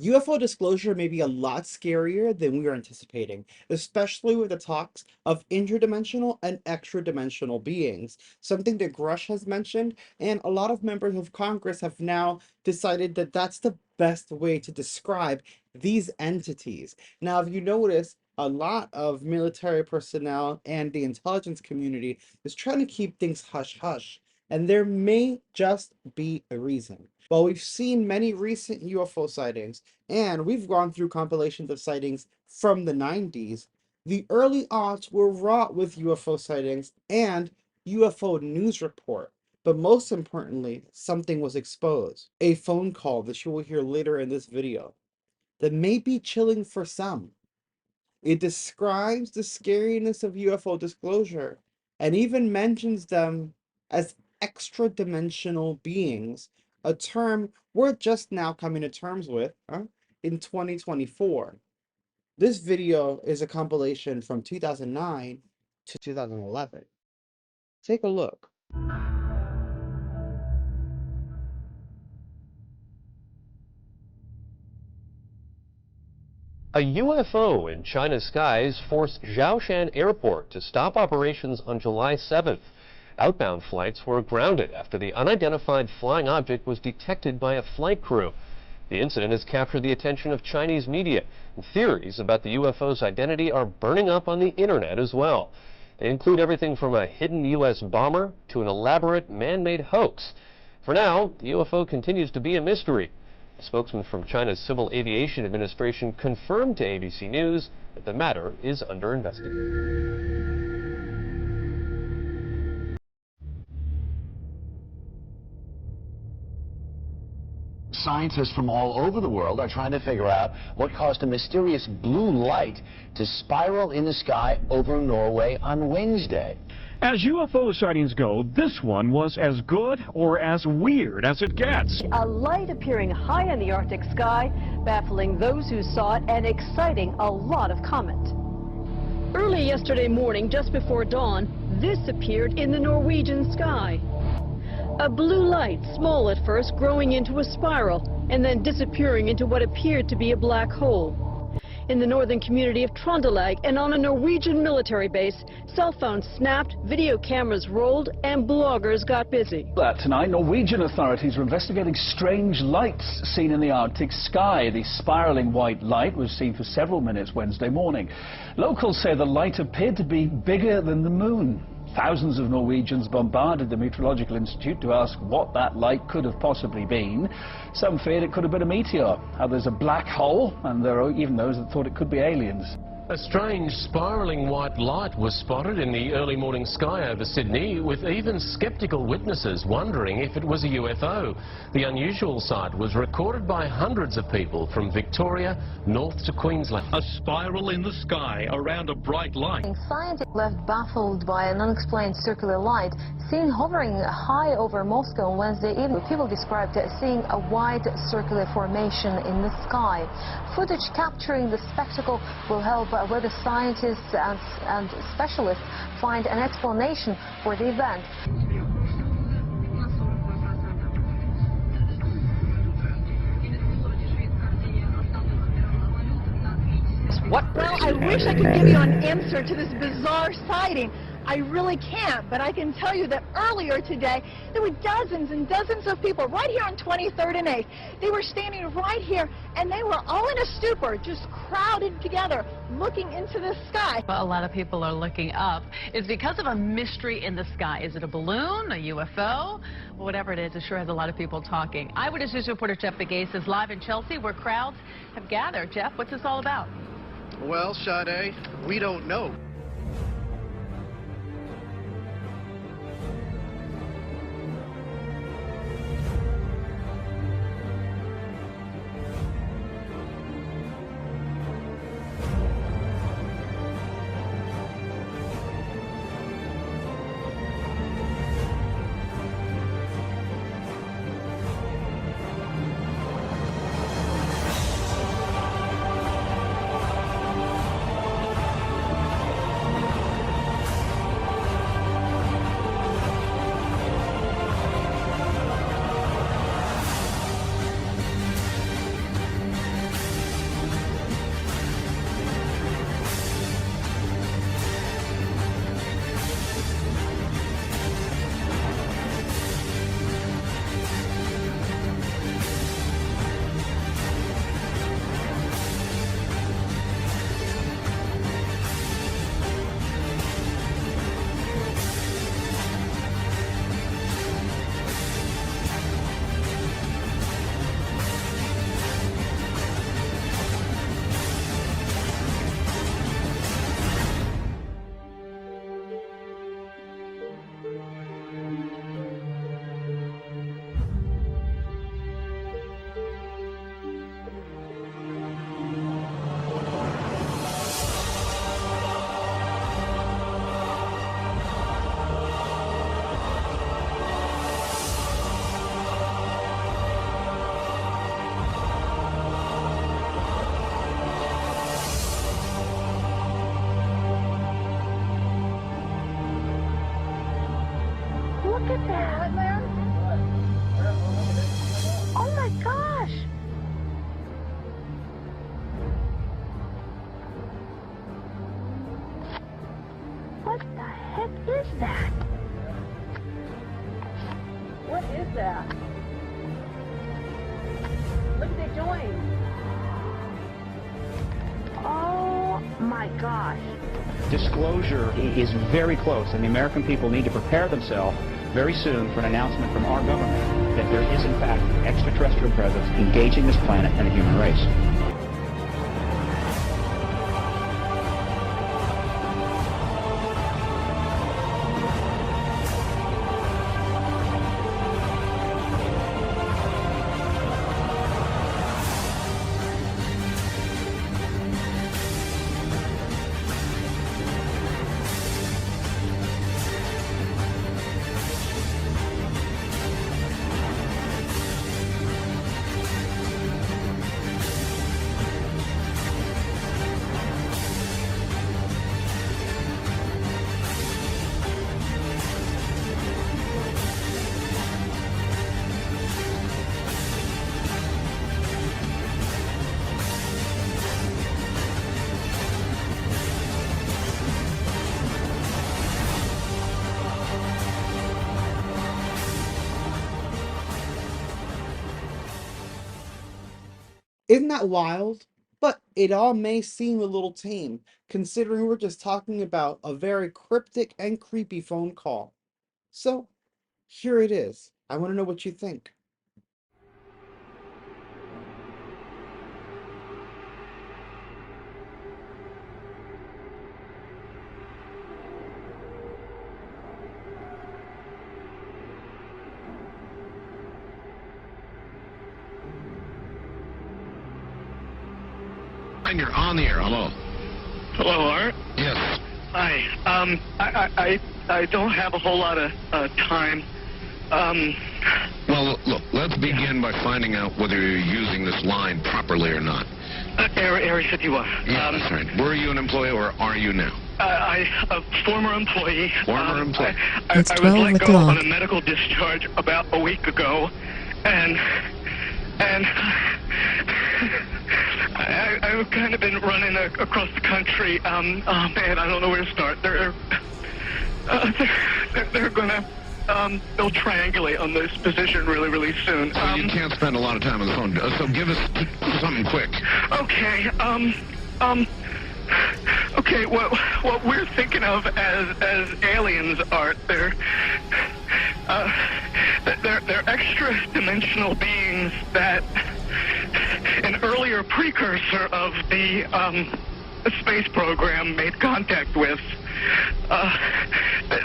UFO disclosure may be a lot scarier than we are anticipating, especially with the talks of interdimensional and extra-dimensional beings, something that Grusch has mentioned, and a lot of members of Congress have now decided that that's the best way to describe these entities. Now, if you notice, a lot of military personnel and the intelligence community is trying to keep things hush-hush, and there may just be a reason. While we've seen many recent UFO sightings, and we've gone through compilations of sightings from the 90s, the early aughts were wrought with UFO sightings and UFO news report. But most importantly, something was exposed. A phone call that you will hear later in this video that may be chilling for some. It describes the scariness of UFO disclosure and even mentions them as extra-dimensional beings, a term we're just now coming to terms with in 2024. This video is a compilation from 2009 to 2011. Take a look. A UFO in China's skies forced Zhoushan Airport to stop operations on July 7th. Outbound flights were grounded after the unidentified flying object was detected by a flight crew. The incident has captured the attention of Chinese media, and theories about the UFO's identity are burning up on the internet as well. They include everything from a hidden U.S. bomber to an elaborate man-made hoax. For now, the UFO continues to be a mystery. A spokesman from China's Civil Aviation Administration confirmed to ABC News that the matter is under investigation. Scientists from all over the world are trying to figure out what caused a mysterious blue light to spiral in the sky over Norway on Wednesday. As UFO sightings go, this one was as good or as weird as it gets. A light appearing high in the Arctic sky, baffling those who saw it and exciting a lot of comment. Early yesterday morning, just before dawn, this appeared in the Norwegian sky. A blue light, small at first, growing into a spiral, and then disappearing into what appeared to be a black hole. In the northern community of Trondelag and on a Norwegian military base, cell phones snapped, video cameras rolled, and bloggers got busy. Tonight, Norwegian authorities are investigating strange lights seen in the Arctic sky. The spiraling white light was seen for several minutes Wednesday morning. Locals say the light appeared to be bigger than the moon. Thousands of Norwegians bombarded the Meteorological Institute to ask what that light could have possibly been. Some feared it could have been a meteor, others a black hole, and there are even those that thought it could be aliens. A strange spiralling white light was spotted in the early morning sky over Sydney, with even sceptical witnesses wondering if it was a UFO. The unusual sight was recorded by hundreds of people from Victoria north to Queensland. A spiral in the sky around a bright light. Scientists left baffled by an unexplained circular light seen hovering high over Moscow on Wednesday evening. People described seeing a wide circular formation in the sky. Footage capturing the spectacle will help whether scientists and specialists find an explanation for the event. What? Well, I wish I could give you an answer to this bizarre sighting. I really can't, but I can tell you that earlier today, there were dozens and dozens of people right here on 23rd and 8th. They were standing right here, and they were all in a stupor, just crowded together, looking into the sky. Well, a lot of people are looking up. It's because of a mystery in the sky. Is it a balloon, a UFO? Whatever it is, it sure has a lot of people talking. Eyewitness News reporter Jeff Begay is live in Chelsea, where crowds have gathered. Jeff, what's this all about? Well, Sade, we don't know. that? Oh my gosh! What the heck is that? What is that? Look, they joined. Oh my gosh. Disclosure is very close, and the American people need to prepare themselves very soon for an announcement from our government that there is, in fact, an extraterrestrial presence engaging this planet and the human race. Isn't that wild? But it all may seem a little tame, considering we're just talking about a very cryptic and creepy phone call. So, here it is. I want to know what you think. And you're on the air. Hello. Hello, Art. Yes. Hi. I don't have a whole lot of time. Well, look, let's begin by finding out whether you're using this line properly or not. Area 51. Yeah, that's right. Were you an employee or are you now? A former employee. Former employee. I was let go on a medical discharge about a week ago, and I've kind of been running across the country. Oh man, I don't know where to start. They're gonna they'll triangulate on this position really soon. So you can't spend a lot of time on the phone. So give us something quick. Okay. Okay. What we're thinking of as aliens, Art, they're extra-dimensional beings that an earlier precursor of the space program made contact with.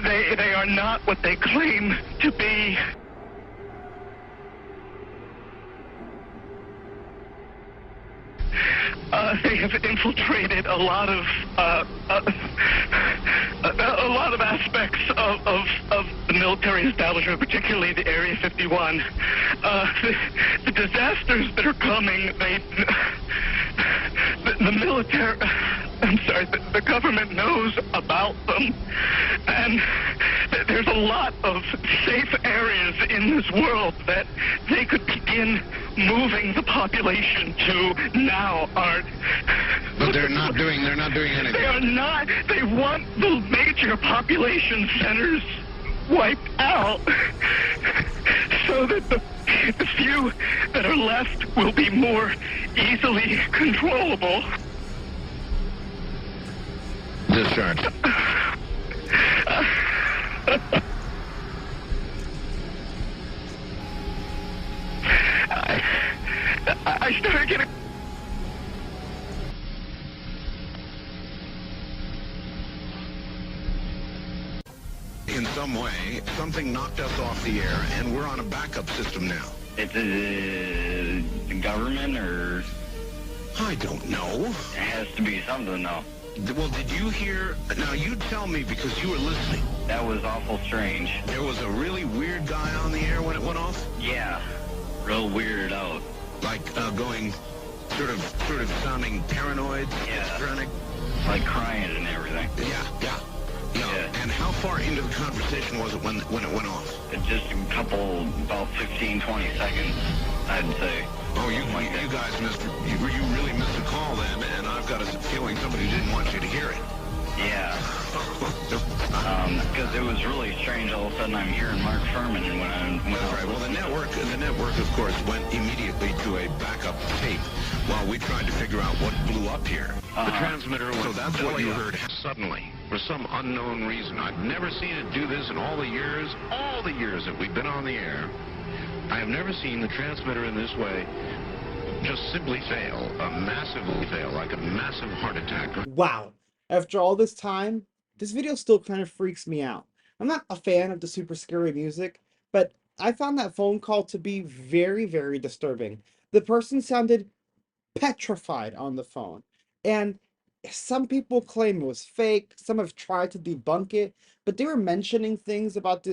They are not what they claim to be. They have infiltrated a lot of aspects of the military establishment, particularly the Area 51. The disasters that are coming, the military, I'm sorry, the government knows about them, and there's a lot of safe areas in this world that they could begin moving the population to now, Art. But they're not doing anything. They are not. They want the major population centers wiped out so that the few that are left will be more easily controllable. Discharge. I started getting... In some way, something knocked us off the air, and we're on a backup system now. It's the government, or... I don't know. It has to be something, though. Well, did you hear... Now, you tell me, because you were listening. That was awful strange. There was a really weird guy on the air when it went off? Yeah. Real weirded out. Like, going... Sort of sounding paranoid, yeah. schizophrenic? Like crying and everything. Yeah. And how far into the conversation was it when it went off? Just a couple, about 15, 20 seconds, I'd say. Oh, you guys missed, you really missed a call then, and I've got a feeling somebody didn't want you to hear it. Yeah. Because it was really strange. All of a sudden, I'm hearing Mark Furman when That's right. Well, the network, of course, went immediately to a backup tape while we tried to figure out what blew up here. The transmitter was... So that's what you heard suddenly, for some unknown reason. I've never seen it do this in all the years that we've been on the air. I have never seen the transmitter in this way just simply fail, massively fail, like a massive heart attack. Wow. After all this time, this video still kind of freaks me out. I'm not a fan of the super scary music, but I found that phone call to be very, very disturbing. The person sounded petrified on the phone, and some people claim it was fake. Some have tried to debunk it, but they were mentioning things about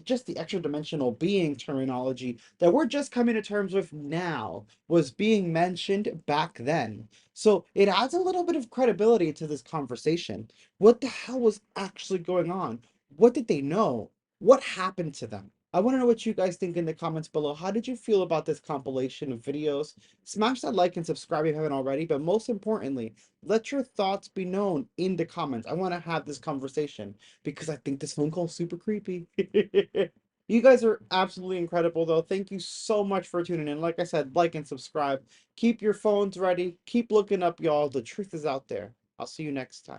just the extra dimensional being terminology that we're just coming to terms with now was being mentioned back then. So it adds a little bit of credibility to this conversation. What the hell was actually going on? What did they know? What happened to them? I want to know what you guys think in the comments below. How did you feel about this compilation of videos? Smash that like and subscribe if you haven't already, but most importantly, let your thoughts be known in the comments. I want to have this conversation because I think this phone call is super creepy. You guys are absolutely incredible, though. Thank you so much for tuning in. Like I said, like and subscribe. Keep your phones ready. Keep looking up, y'all. The truth is out there. I'll see you next time.